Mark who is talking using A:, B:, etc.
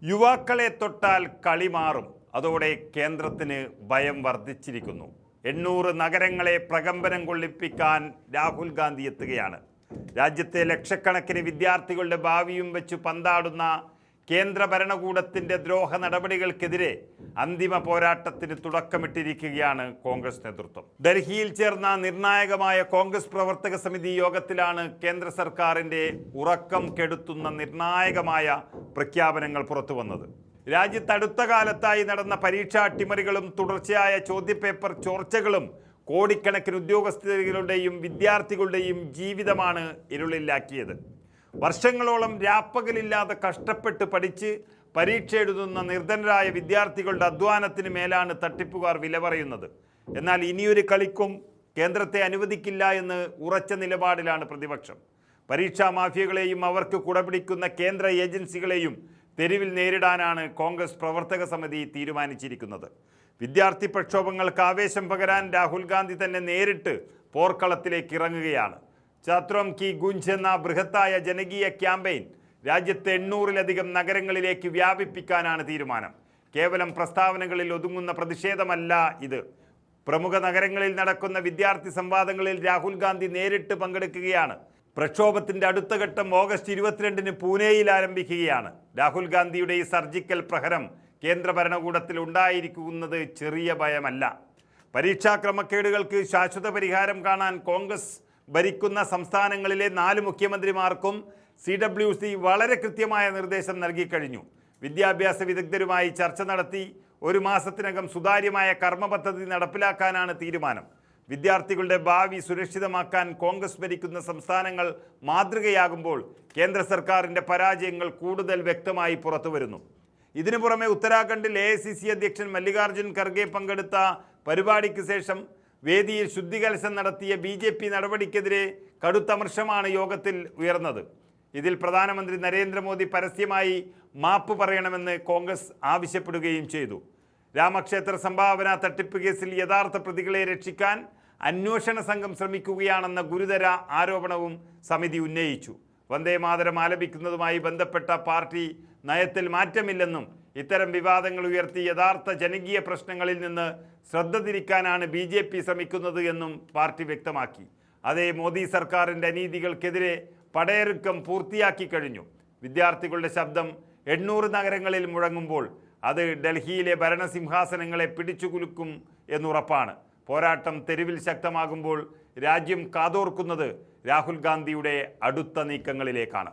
A: യുവാക്കളെ തൊട്ടാൽ കളി മാറും. അതോടെ കേന്ദ്രത്തിന് ഭയം വർദ്ധിച്ചിരിക്കുന്നു. 800 നഗരങ്ങളെ പ്രകമ്പനം കൊള്ളിപ്പിക്കാൻ രാഹുൽ ഗാന്ധി എത്തുകയാണ്. രാജ്യത്തെ ലക്ഷക്കണക്കിന് വിദ്യാർത്ഥികളുടെ ഭാവിയും വെച്ച് പന്താടുന്ന കേന്ദ്ര ഭരണകൂടത്തിൻ്റെ ദ്രോഹ നടപടികൾക്കെതിരെ അന്തിമ പോരാട്ടത്തിന് തുടക്കമിട്ടിരിക്കുകയാണ് കോൺഗ്രസ് നേതൃത്വം. ഡൽഹിയിൽ ചേർന്ന നിർണായകമായ കോൺഗ്രസ് പ്രവർത്തക സമിതി യോഗത്തിലാണ് കേന്ദ്ര സർക്കാരിൻ്റെ ഉറക്കം കെടുത്തുന്ന നിർണായകമായ പ്രഖ്യാപനങ്ങൾ പുറത്തു വന്നത്. രാജ്യത്ത് അടുത്ത കാലത്തായി നടന്ന പരീക്ഷാ അട്ടിമറികളും തുടർച്ചയായ ചോദ്യപേപ്പർ ചോർച്ചകളും കോടിക്കണക്കിന് ഉദ്യോഗസ്ഥരുടെയും വിദ്യാർത്ഥികളുടെയും ജീവിതമാണ് ഇരുളിലാക്കിയത്. വർഷങ്ങളോളം രാപ്പകലില്ലാതെ കഷ്ടപ്പെട്ട് പഠിച്ച് പരീക്ഷ എഴുതുന്ന നിർധനരായ വിദ്യാർത്ഥികളുടെ അധ്വാനത്തിന് മേലാണ് തട്ടിപ്പുകാർ വില പറയുന്നത്. എന്നാൽ ഇനിയൊരു കളിക്കും കേന്ദ്രത്തെ അനുവദിക്കില്ല എന്ന് ഉറച്ച നിലപാടിലാണ് പ്രതിപക്ഷം. പരീക്ഷാ മാഫിയകളെയും അവർക്ക് കുടപിടിക്കുന്ന കേന്ദ്ര ഏജൻസികളെയും തെരുവിൽ നേരിടാനാണ് കോൺഗ്രസ് പ്രവർത്തക സമിതി തീരുമാനിച്ചിരിക്കുന്നത്. വിദ്യാർത്ഥി പ്രക്ഷോഭങ്ങൾക്ക് ആവേശം പകരാൻ രാഹുൽ ഗാന്ധി തന്നെ നേരിട്ട് പോർക്കളത്തിലേക്ക് ഇറങ്ങുകയാണ്. ഛാത്രോം കി ഗുഞ്ച് എന്ന ബൃഹത്തായ ജനകീയ ക്യാമ്പയിൻ രാജ്യത്തെ 800-ലധികം നഗരങ്ങളിലേക്ക് വ്യാപിപ്പിക്കാനാണ് തീരുമാനം. കേവലം പ്രസ്താവനകളിൽ ഒതുങ്ങുന്ന പ്രതിഷേധമല്ല ഇത്. പ്രമുഖ നഗരങ്ങളിൽ നടക്കുന്ന വിദ്യാർത്ഥി സംവാദങ്ങളിൽ രാഹുൽ ഗാന്ധി നേരിട്ട് പങ്കെടുക്കുകയാണ്. പ്രക്ഷോഭത്തിന്റെ അടുത്ത ഘട്ടം ഓഗസ്റ്റ് 22-ന് പൂനെയിൽ ആരംഭിക്കുകയാണ്. രാഹുൽ ഗാന്ധിയുടെ ഈ സർജിക്കൽ പ്രഹരം കേന്ദ്ര ഭരണകൂടത്തിൽ ഉണ്ടായിരിക്കുന്നത് ചെറിയ ഭയമല്ല. പരീക്ഷാ ക്രമക്കേടുകൾക്ക് ശാശ്വത പരിഹാരം കാണാൻ കോൺഗ്രസ് ഭരിക്കുന്ന സംസ്ഥാനങ്ങളിലെ 4 മുഖ്യമന്ത്രിമാർക്കും CWC വളരെ കൃത്യമായ നിർദ്ദേശം നൽകിക്കഴിഞ്ഞു. വിദ്യാഭ്യാസ വിദഗ്ധരുമായി ചർച്ച നടത്തി 1 മാസത്തിനകം സുതാര്യമായ കർമ്മ പദ്ധതി നടപ്പിലാക്കാനാണ് തീരുമാനം. വിദ്യാർത്ഥികളുടെ ഭാവി സുരക്ഷിതമാക്കാൻ കോൺഗ്രസ് ഭരിക്കുന്ന സംസ്ഥാനങ്ങൾ മാതൃകയാകുമ്പോൾ കേന്ദ്ര സർക്കാരിൻ്റെ പരാജയങ്ങൾ കൂടുതൽ വ്യക്തമായി പുറത്തു വരുന്നു. ഇതിനു പുറമെ ഉത്തരാഖണ്ഡിൽ AICC അധ്യക്ഷൻ മല്ലികാർജ്ജുൻ ഖർഗെ പങ്കെടുത്ത പരിപാടിക്ക് ശേഷം വേദിയിൽ ശുദ്ധികലശം നടത്തിയ BJP നടപടിക്കെതിരെ കടുത്ത അമർഷമാണ് യോഗത്തിൽ ഉയർന്നത്. ഇതിൽ പ്രധാനമന്ത്രി നരേന്ദ്രമോദി പരസ്യമായി മാപ്പ് പറയണമെന്ന് കോൺഗ്രസ് ആവശ്യപ്പെടുകയും ചെയ്തു. രാമക്ഷേത്ര സംഭാവന തട്ടിപ്പ് കേസിൽ യഥാർത്ഥ പ്രതികളെ രക്ഷിക്കാൻ അന്വേഷണ സംഘം ശ്രമിക്കുകയാണെന്ന ഗുരുതര ആരോപണവും സമിതി ഉന്നയിച്ചു. വന്ദേ മാതരം ആലപിക്കുന്നതുമായി ബന്ധപ്പെട്ട പാർട്ടി നയത്തിൽ മാറ്റമില്ലെന്നും ഇത്തരം വിവാദങ്ങൾ ഉയർത്തി യഥാർത്ഥ ജനകീയ പ്രശ്നങ്ങളിൽ നിന്ന് ശ്രദ്ധ തിരിക്കാനാണ് BJP ശ്രമിക്കുന്നത് എന്നും പാർട്ടി വ്യക്തമാക്കി. അതേ മോദി സർക്കാരിൻ്റെ അനീതികൾക്കെതിരെ പടയൊരുക്കം പൂർത്തിയാക്കി കഴിഞ്ഞു. വിദ്യാർത്ഥികളുടെ ശബ്ദം 800 നഗരങ്ങളിൽ മുഴങ്ങുമ്പോൾ അത് ഡൽഹിയിലെ ഭരണസിംഹാസനങ്ങളെ പിടിച്ചുകുലുക്കും എന്നുറപ്പാണ്. പോരാട്ടം തെരുവിൽ ശക്തമാകുമ്പോൾ രാജ്യം കാതോർക്കുന്നത് രാഹുൽ ഗാന്ധിയുടെ അടുത്ത നീക്കങ്ങളിലേക്കാണ്.